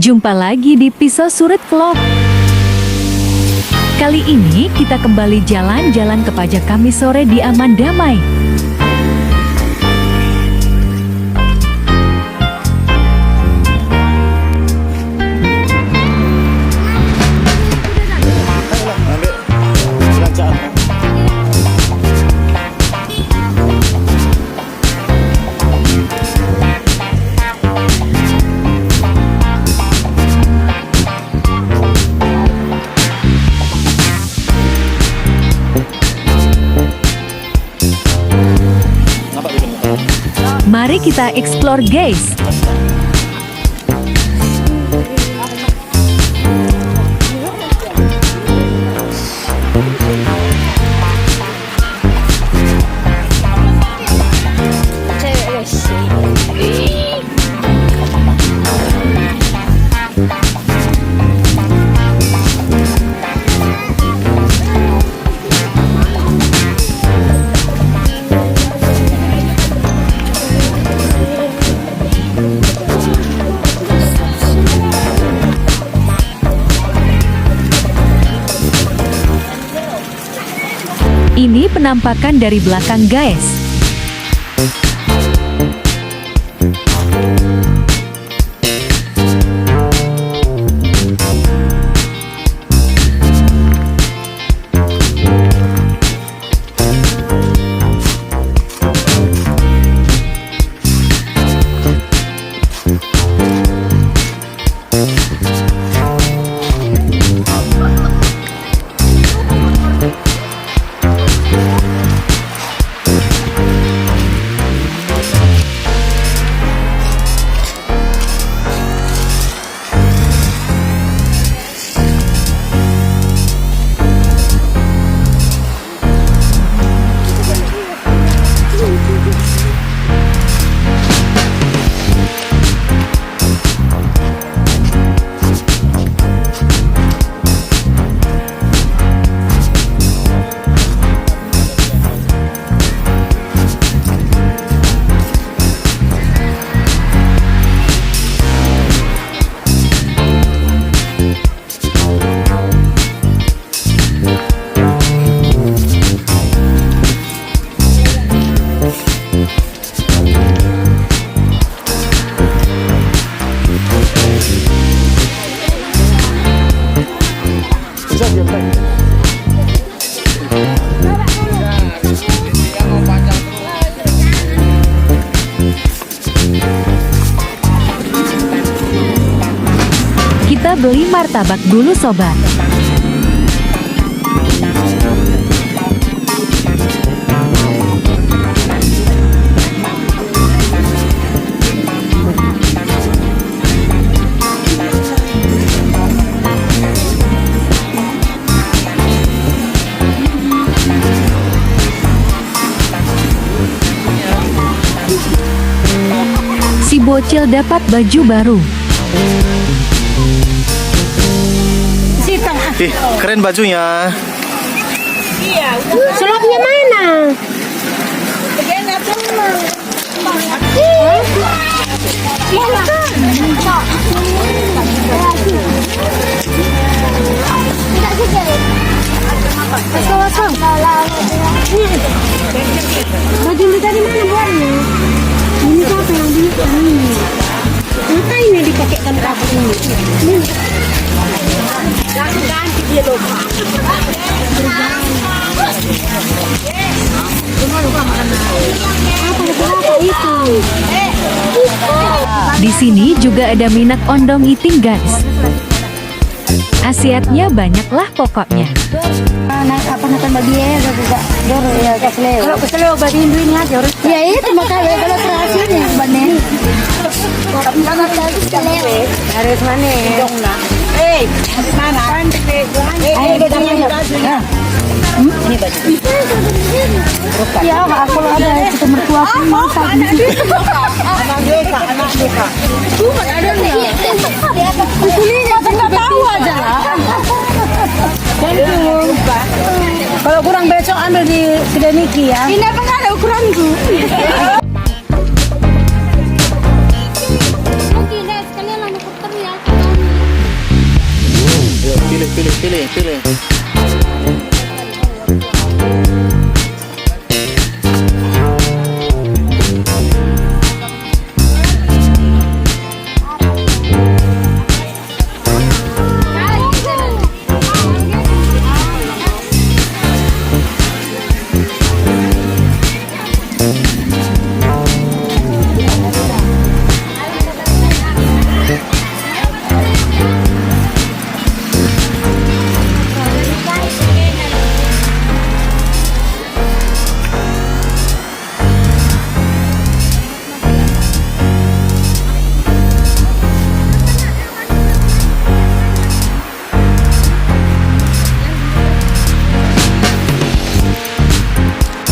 Jumpa lagi di Pisau Surut Vlog. Kali ini kita kembali jalan-jalan ke Pajak Kamis sore di Aman Damai. Mari kita explore guys. Ini penampakan dari belakang guys. Kita beli martabak dulu sobat. Si bocil dapat baju baru. Ih, keren bajunya. Selopnya mana? Baju ini tadi mana buatnya? Ini siapa yang beli? Maka ini dipakai kan rapat ini. Langsung ganti dia dong. Di sini juga ada minyak ondong iting guys. Asiatnya banyak lah pokoknya. Naik apa nonton bagi ya juga jor ya kesleo. Kalau kesleo bagi ini aja. Ya itu makanya kalau terhasilnya sebenarnya. Kalau kesleo harus mana? Dong nak. Mana? Ayo bedanya. Ini baju. Ya aku ada itu mertua aku mau tadi. Anak desa. Cuma ada nih. Ini nggak tahu aja lah. Kalau kurang besok ambil di kedai Niki ya. Ini apa nggak ada ukuranku? Oke, sekalian lalu ya. pilih.